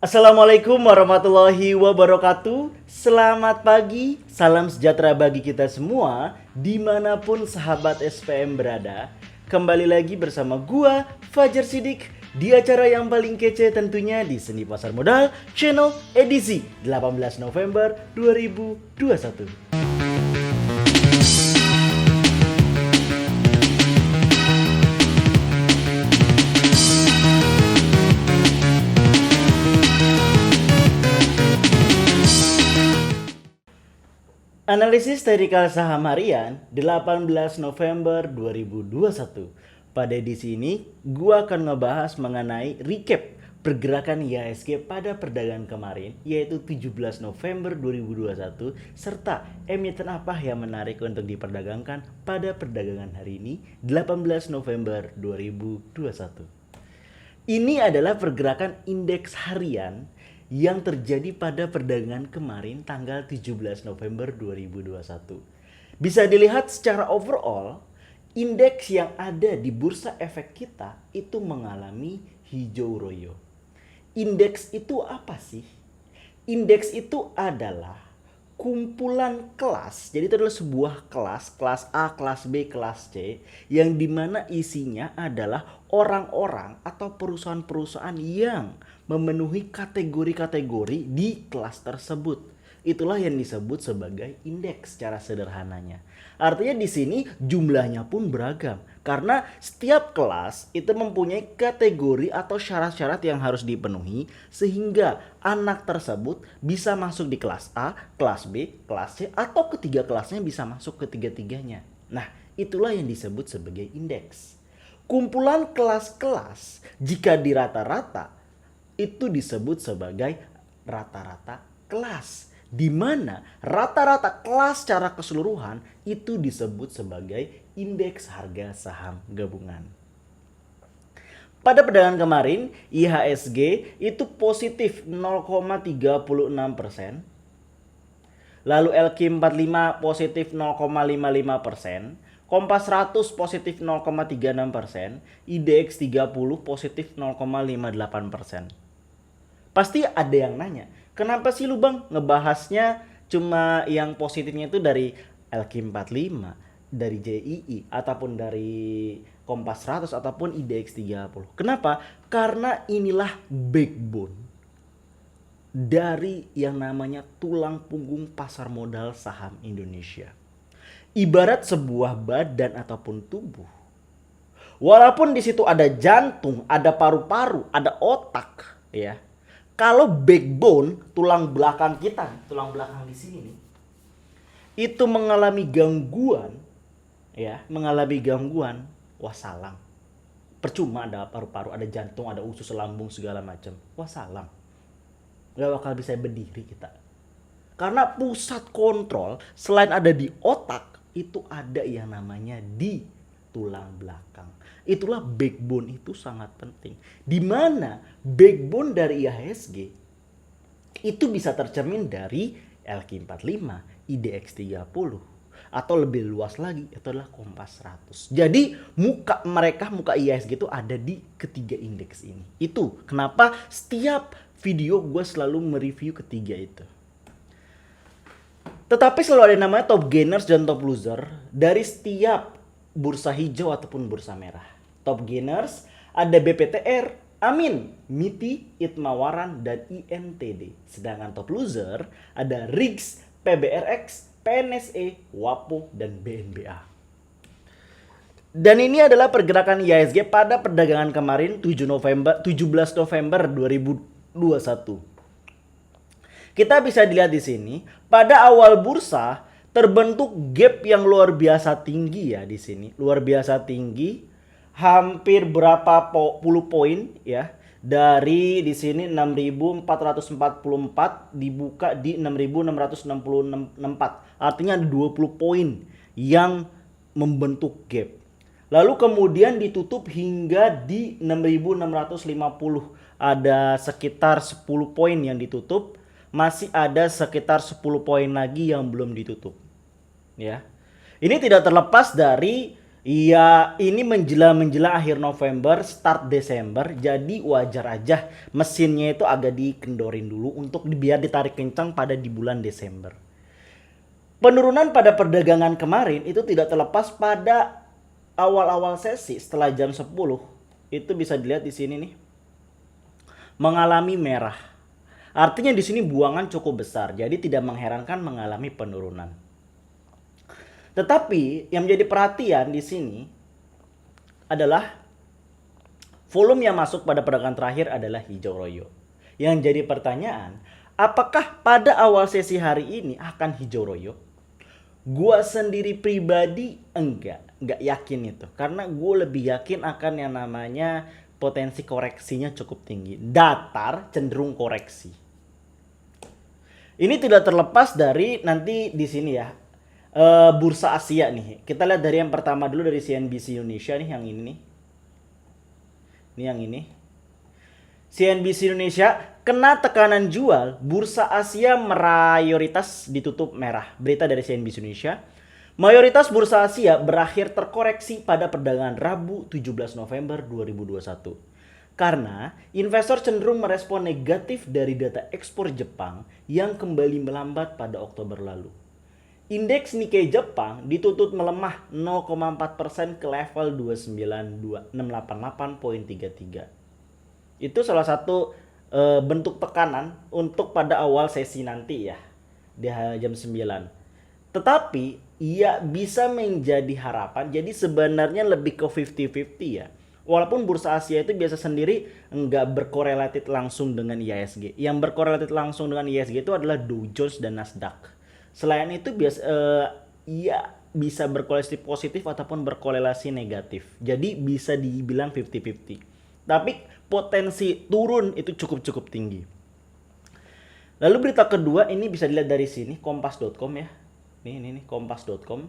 Assalamualaikum warahmatullahi wabarakatuh. Selamat pagi, salam sejahtera bagi kita semua dimanapun sahabat SPM berada. Kembali lagi bersama gua Fajar Sidik di acara yang paling kece tentunya di Seni Pasar Modal Channel edisi 18 November 2021. Analisis teknikal saham harian 18 November 2021. Pada edisi ini, gua akan ngebahas mengenai recap pergerakan IHSG pada perdagangan kemarin, yaitu 17 November 2021, serta emiten apa yang menarik untuk diperdagangkan pada perdagangan hari ini, 18 November 2021. Ini adalah pergerakan indeks harian yang terjadi pada perdagangan kemarin tanggal 17 November 2021. Bisa dilihat secara overall, indeks yang ada di bursa efek kita itu mengalami hijau royo. Indeks itu apa sih? Indeks itu adalah kumpulan kelas. Jadi itu adalah sebuah kelas A, kelas B, kelas C, yang dimana isinya adalah orang-orang atau perusahaan-perusahaan yang memenuhi kategori-kategori di kelas tersebut. Itulah yang disebut sebagai indeks secara sederhananya. Artinya di sini jumlahnya pun beragam karena setiap kelas itu mempunyai kategori atau syarat-syarat yang harus dipenuhi sehingga anak tersebut bisa masuk di kelas A, kelas B, kelas C, atau ketiga kelasnya bisa masuk ketiga-tiganya. Nah, itulah yang disebut sebagai indeks. Kumpulan kelas-kelas jika dirata-rata itu disebut sebagai rata-rata kelas, di mana rata-rata kelas secara keseluruhan itu disebut sebagai indeks harga saham gabungan. Pada perdagangan kemarin, IHSG itu positif 0,36%. Lalu LQ45 positif 0,55%. Kompas 100 positif 0,36%. IDX 30 positif 0,58%. Pasti ada yang nanya, kenapa sih lu bang ngebahasnya cuma yang positifnya itu dari LQ45, dari JII, ataupun dari Kompas 100, ataupun IDX 30. Kenapa? Karena inilah backbone dari yang namanya tulang punggung pasar modal saham Indonesia. Ibarat sebuah badan ataupun tubuh. Walaupun di situ ada jantung, ada paru-paru, ada otak, ya. Kalau backbone, tulang belakang kita, tulang belakang di sini nih, itu mengalami gangguan, ya, wassalam. Percuma ada paru-paru, ada jantung, ada usus lambung segala macam, wassalam. Gak bakal bisa berdiri kita. Karena pusat kontrol selain ada di otak, itu ada yang namanya di tulang belakang. Itulah backbone itu sangat penting. Di mana backbone dari IHSG itu bisa tercermin dari LQ45, IDX 30, atau lebih luas lagi itu adalah Kompas 100. Jadi muka IHSG itu ada di ketiga indeks ini. Itu kenapa setiap video gue selalu mereview ketiga itu. Tetapi selalu ada namanya top gainers dan top loser dari setiap bursa hijau ataupun bursa merah. Top gainers ada BPTR, Amin, MITI, Itmawaran, dan INTD. Sedangkan top loser ada RIGS, PBRX, PNSE, WAPO, dan BNBA. Dan ini adalah pergerakan IHSG pada perdagangan kemarin 17 November 2021. Kita bisa dilihat di sini, pada awal bursa terbentuk gap yang luar biasa tinggi ya di sini. Luar biasa tinggi, hampir berapa puluh poin ya. Dari di sini 6.444 dibuka di 6.664. Artinya ada 20 poin yang membentuk gap. Lalu kemudian ditutup hingga di 6.650. Ada sekitar 10 poin yang ditutup. Masih ada sekitar 10 poin lagi yang belum ditutup. Ya. Ini tidak terlepas dari Iya, ini menjelang akhir November, start Desember, jadi wajar aja mesinnya itu agak dikendorin dulu untuk biar ditarik kencang pada di bulan Desember. Penurunan pada perdagangan kemarin itu tidak terlepas pada awal-awal sesi setelah jam 10. Itu bisa dilihat di sini nih. Mengalami merah. Artinya di sini buangan cukup besar, jadi tidak mengherankan mengalami penurunan. Tetapi yang menjadi perhatian di sini adalah volume yang masuk pada perdagangan terakhir adalah hijau royo. Yang jadi pertanyaan, apakah pada awal sesi hari ini akan hijau royo? Gua sendiri pribadi enggak yakin itu. Karena gue lebih yakin akan yang namanya potensi koreksinya cukup tinggi. Datar cenderung koreksi. Ini tidak terlepas dari nanti di sini ya. Bursa Asia nih. Kita lihat dari yang pertama dulu dari CNBC Indonesia nih, yang ini nih. Ini yang ini. CNBC Indonesia kena tekanan jual, bursa Asia mayoritas ditutup merah. Berita dari CNBC Indonesia. Mayoritas bursa Asia berakhir terkoreksi pada perdagangan Rabu 17 November 2021. Karena investor cenderung merespon negatif dari data ekspor Jepang yang kembali melambat pada Oktober lalu. Indeks Nikkei Jepang ditutup melemah 0,4% ke level 29688.33. Itu salah satu bentuk tekanan untuk pada awal sesi nanti ya, di jam 9. Tetapi ia bisa menjadi harapan, jadi sebenarnya lebih ke 50-50 ya. Walaupun bursa Asia itu biasa sendiri nggak berkorelatif langsung dengan IHSG. Yang berkorelatif langsung dengan IHSG itu adalah Dow Jones dan Nasdaq. Selain itu ia bisa berkorelasi positif ataupun berkorelasi negatif. Jadi bisa dibilang 50-50. Tapi potensi turun itu cukup tinggi. Lalu berita kedua ini bisa dilihat dari sini, kompas.com ya. Ini kompas.com.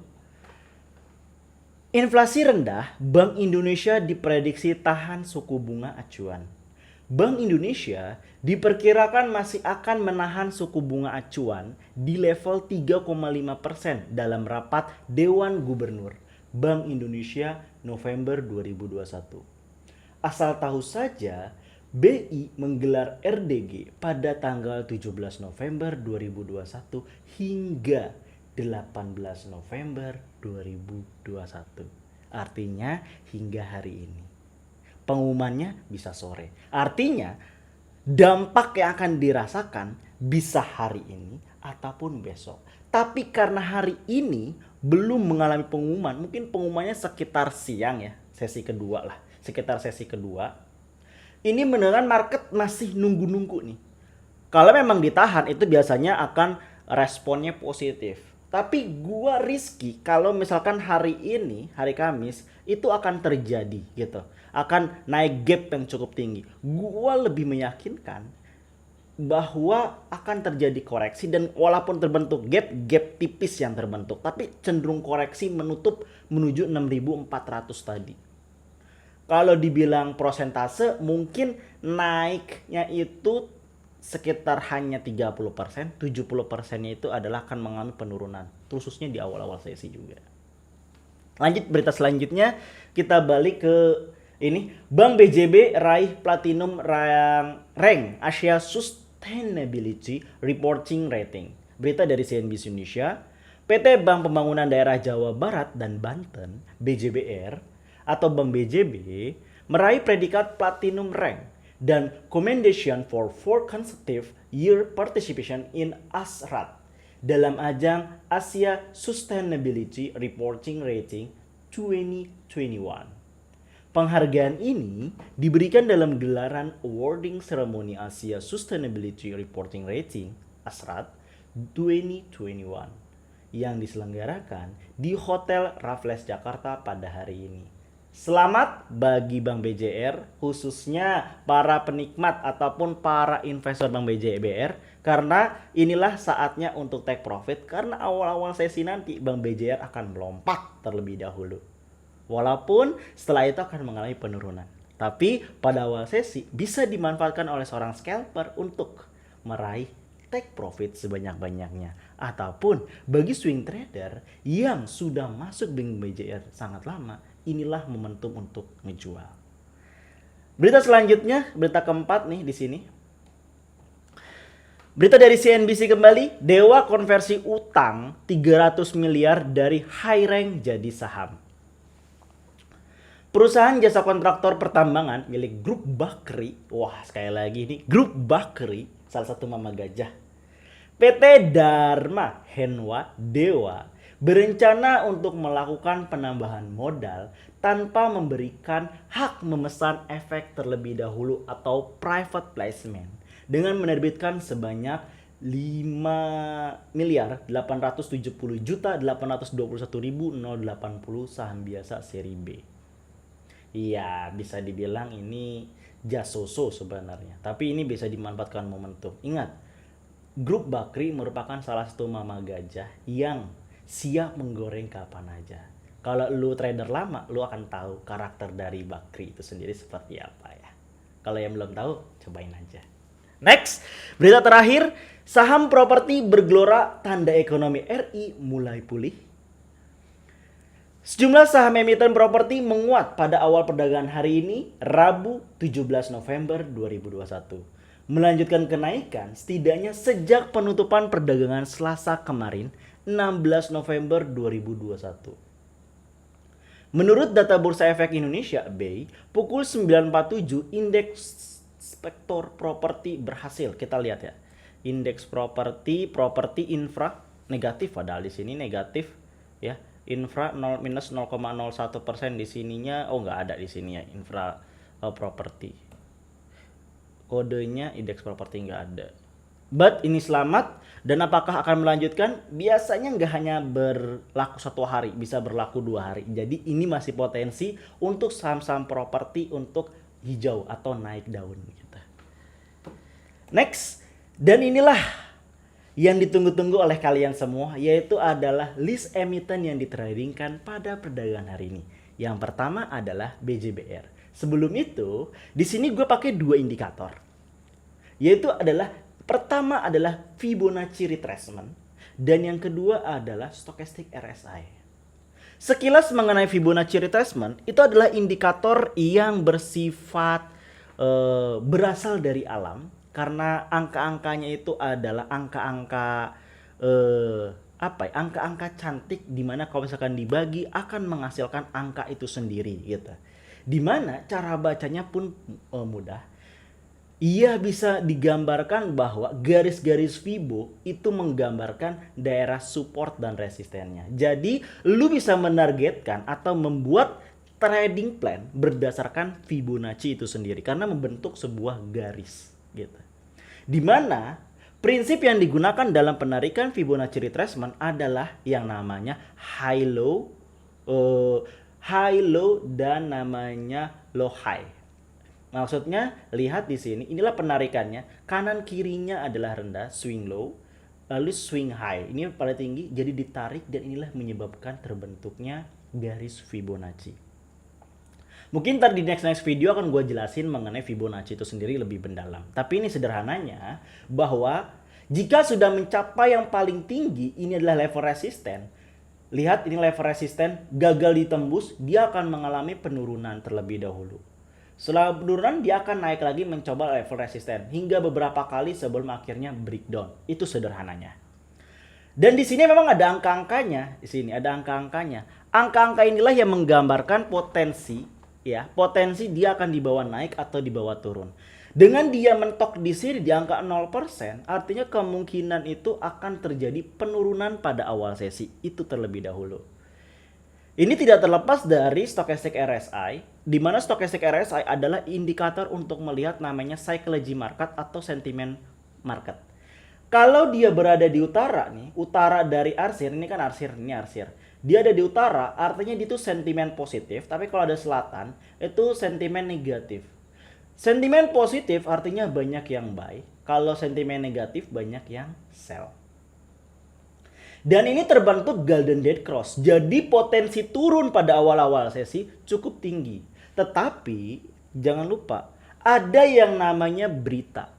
Inflasi rendah, Bank Indonesia diprediksi tahan suku bunga acuan. Bank Indonesia diperkirakan masih akan menahan suku bunga acuan di level 3,5% dalam rapat Dewan Gubernur Bank Indonesia November 2021. Asal tahu saja, BI menggelar RDG pada tanggal 17 November 2021 hingga 18 November 2021. Artinya hingga hari ini. Pengumumannya bisa sore. Artinya dampak yang akan dirasakan bisa hari ini ataupun besok. Tapi karena hari ini belum mengalami pengumuman, mungkin pengumumannya sekitar siang ya, sesi kedua lah. Sekitar sesi kedua. Ini menunjukkan market masih nunggu-nunggu nih. Kalau memang ditahan itu biasanya akan responnya positif. Tapi gua risky kalau misalkan hari ini, hari Kamis, itu akan terjadi gitu. Akan naik gap yang cukup tinggi. Gua lebih meyakinkan bahwa akan terjadi koreksi dan walaupun terbentuk gap tipis yang terbentuk. Tapi cenderung koreksi menutup menuju 6.400 tadi. Kalau dibilang prosentase mungkin naiknya itu sekitar hanya 30%, 70%-nya itu adalah akan mengalami penurunan, khususnya di awal-awal sesi juga. Lanjut berita selanjutnya, kita balik ke ini. Bank BJB raih Platinum Rank Asia Sustainability Reporting Rating. Berita dari CNBC Indonesia. PT Bank Pembangunan Daerah Jawa Barat dan Banten, BJBR, atau Bank BJB, meraih predikat Platinum Rank dan Commendation for 4 consecutive year participation in ASRAT dalam ajang Asia Sustainability Reporting Rating 2021. Penghargaan ini diberikan dalam gelaran awarding ceremony Asia Sustainability Reporting Rating ASRAT 2021 yang diselenggarakan di Hotel Raffles Jakarta pada hari ini. Selamat bagi Bank BJR, khususnya para penikmat ataupun para investor Bank BJBR, karena inilah saatnya untuk take profit, karena awal-awal sesi nanti Bank BJR akan melompat terlebih dahulu. Walaupun setelah itu akan mengalami penurunan. Tapi pada awal sesi bisa dimanfaatkan oleh seorang scalper untuk meraih take profit sebanyak-banyaknya. Ataupun bagi swing trader yang sudah masuk Bank BJR sangat lama, inilah momentum untuk ngejual. Berita selanjutnya, berita keempat nih di sini. Berita dari CNBC kembali, Dewa konversi utang 300 miliar dari high rank jadi saham. Perusahaan jasa kontraktor pertambangan milik Grup Bakri, wah sekali lagi ini Grup Bakri, salah satu mama gajah. PT Dharma Henwa Dewa berencana untuk melakukan penambahan modal tanpa memberikan hak memesan efek terlebih dahulu atau private placement dengan menerbitkan sebanyak 5.870.821.080 saham biasa seri B. Iya, bisa dibilang ini jasoso sebenarnya. Tapi ini bisa dimanfaatkan momentum. Ingat, Grup Bakri merupakan salah satu mama gajah yang siap menggoreng kapan aja. Kalau lu trader lama, lu akan tahu karakter dari Bakri itu sendiri seperti apa ya. Kalau yang belum tahu, cobain aja. Next, berita terakhir, saham properti bergelora, tanda ekonomi RI mulai pulih. Sejumlah saham emiten properti menguat pada awal perdagangan hari ini, Rabu 17 November 2021. Melanjutkan kenaikan setidaknya sejak penutupan perdagangan Selasa kemarin, 16 November 2021. Menurut data Bursa Efek Indonesia (BEI), pukul 9.47 indeks sektor properti berhasil. Kita lihat ya. Indeks properti infra negatif, padahal di sini negatif ya. Infra minus 0,01% di sininya, oh nggak ada di sini ya infra properti. Kodenya indeks properti nggak ada. But ini selamat, dan apakah akan melanjutkan? Biasanya nggak hanya berlaku 1 hari, bisa berlaku 2 hari. Jadi ini masih potensi untuk saham-saham properti untuk hijau atau naik daun gitu. Next, dan inilah yang ditunggu-tunggu oleh kalian semua, yaitu adalah list emiten yang ditradingkan pada perdagangan hari ini. Yang pertama adalah BJBR. Sebelum itu, di sini gue pakai 2 indikator. Yaitu adalah pertama adalah Fibonacci retracement dan yang kedua adalah Stochastic RSI. Sekilas mengenai Fibonacci retracement, itu adalah indikator yang bersifat berasal dari alam. Karena angka-angkanya itu adalah angka-angka angka-angka cantik, dimana kalau misalkan dibagi akan menghasilkan angka itu sendiri gitu. Dimana cara bacanya pun mudah. Ia bisa digambarkan bahwa garis-garis Fibo itu menggambarkan daerah support dan resistennya. Jadi lu bisa menargetkan atau membuat trading plan berdasarkan Fibonacci itu sendiri karena membentuk sebuah garis gitu. Di mana prinsip yang digunakan dalam penarikan Fibonacci retracement adalah yang namanya high low dan namanya low high. Maksudnya lihat di sini, inilah penarikannya, kanan kirinya adalah rendah, swing low, lalu swing high. Ini paling tinggi, jadi ditarik, dan inilah menyebabkan terbentuknya garis Fibonacci. Mungkin ntar di next video akan gue jelasin mengenai Fibonacci itu sendiri lebih mendalam. Tapi ini sederhananya bahwa jika sudah mencapai yang paling tinggi, ini adalah level resisten. Lihat ini level resisten, gagal ditembus, dia akan mengalami penurunan terlebih dahulu. Setelah penurunan dia akan naik lagi mencoba level resisten hingga beberapa kali sebelum akhirnya breakdown. Itu sederhananya. Dan di sini memang ada angka-angkanya. Di sini ada angka-angkanya. Angka-angka inilah yang menggambarkan potensi. Ya, potensi dia akan dibawa naik atau dibawa turun. Dengan dia mentok di sini di angka 0%, artinya kemungkinan itu akan terjadi penurunan pada awal sesi. Itu terlebih dahulu. Ini tidak terlepas dari Stochastic RSI, di mana Stochastic RSI adalah indikator untuk melihat namanya psychology market atau sentimen market. Kalau dia berada di utara nih, utara dari arsir, ini kan arsir, ini arsir. Dia ada di utara, artinya itu sentimen positif. Tapi kalau ada selatan, itu sentimen negatif. Sentimen positif artinya banyak yang buy. Kalau sentimen negatif banyak yang sell. Dan ini terbentuk Golden Dead Cross. Jadi potensi turun pada awal-awal sesi cukup tinggi. Tetapi jangan lupa, ada yang namanya berita.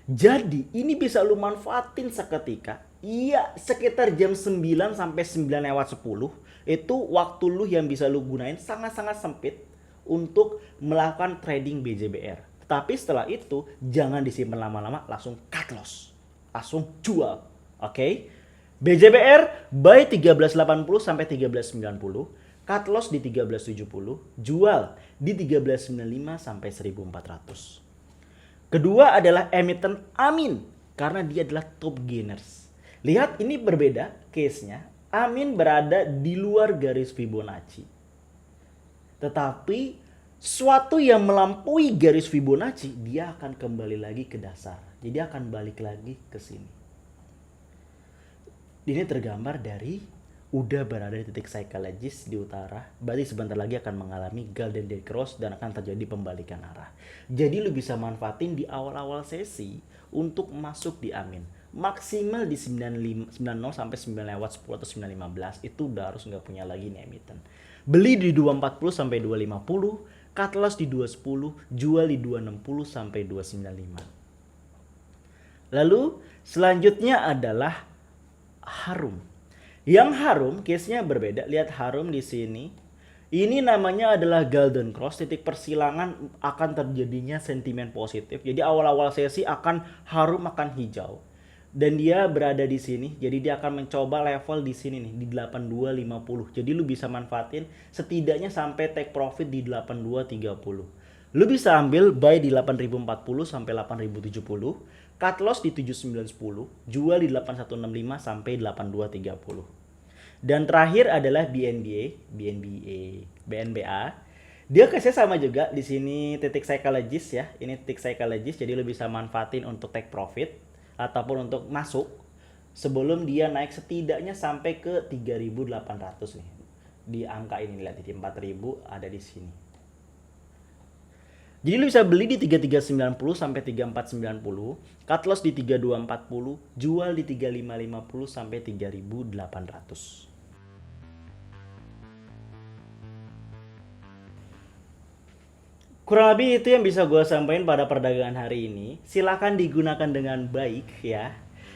Jadi ini bisa lu manfaatin seketika Iya, sekitar jam 9 sampai 9 lewat 10 itu waktu lu yang bisa lu gunain sangat-sangat sempit untuk melakukan trading BJBR. Tapi setelah itu jangan disimpan lama-lama, langsung cut loss. Langsung jual. Oke? BJBR buy 1380 sampai 1390, cut loss di 1370, jual di 1395 sampai 1400. Kedua adalah emiten Amin karena dia adalah top gainers. Lihat ini berbeda case-nya. Amin berada di luar garis Fibonacci. Tetapi suatu yang melampaui garis Fibonacci, dia akan kembali lagi ke dasar. Jadi akan balik lagi ke sini. Ini tergambar dari udah berada di titik psychologist di utara, berarti sebentar lagi akan mengalami golden day cross dan akan terjadi pembalikan arah. Jadi lu bisa manfaatin di awal-awal sesi untuk masuk di Amin. Maksimal di 90 sampai 9 lewat 10 atau 915 itu udah harus nggak punya lagi nih emiten. Beli di 240 sampai 250, cut loss di 210, jual di 260 sampai 295. Lalu selanjutnya adalah Harum. Yang Harum case-nya berbeda. Lihat Harum di sini. Ini namanya adalah golden cross, titik persilangan akan terjadinya sentimen positif. Jadi awal-awal sesi akan Harum akan hijau. Dan dia berada di sini. Jadi dia akan mencoba level di sini nih di 8250. Jadi lu bisa manfaatin setidaknya sampai take profit di 8230. Lu bisa ambil buy di 8040 sampai 8070, cut loss di 7910, jual di 8165 sampai 8230. Dan terakhir adalah BNBA. Dia case-nya sama juga, di sini titik psychologist ya. Ini titik psychologist, jadi lu bisa manfaatin untuk take profit ataupun untuk masuk sebelum dia naik setidaknya sampai ke 3800 nih. Di angka ini lihat di 4000 ada di sini. Jadi lu bisa beli di 3390 sampai 3490, cut loss di 3240, jual di 3550 sampai 3800. Kurang lebih itu yang bisa gue sampaikan pada perdagangan hari ini. Silahkan digunakan dengan baik ya.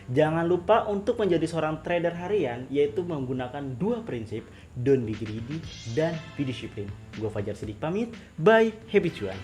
Jangan lupa untuk menjadi seorang trader harian, yaitu menggunakan dua prinsip, don't be greedy dan be disciplined. Gue Fajar Sidik pamit, bye, happy cuan.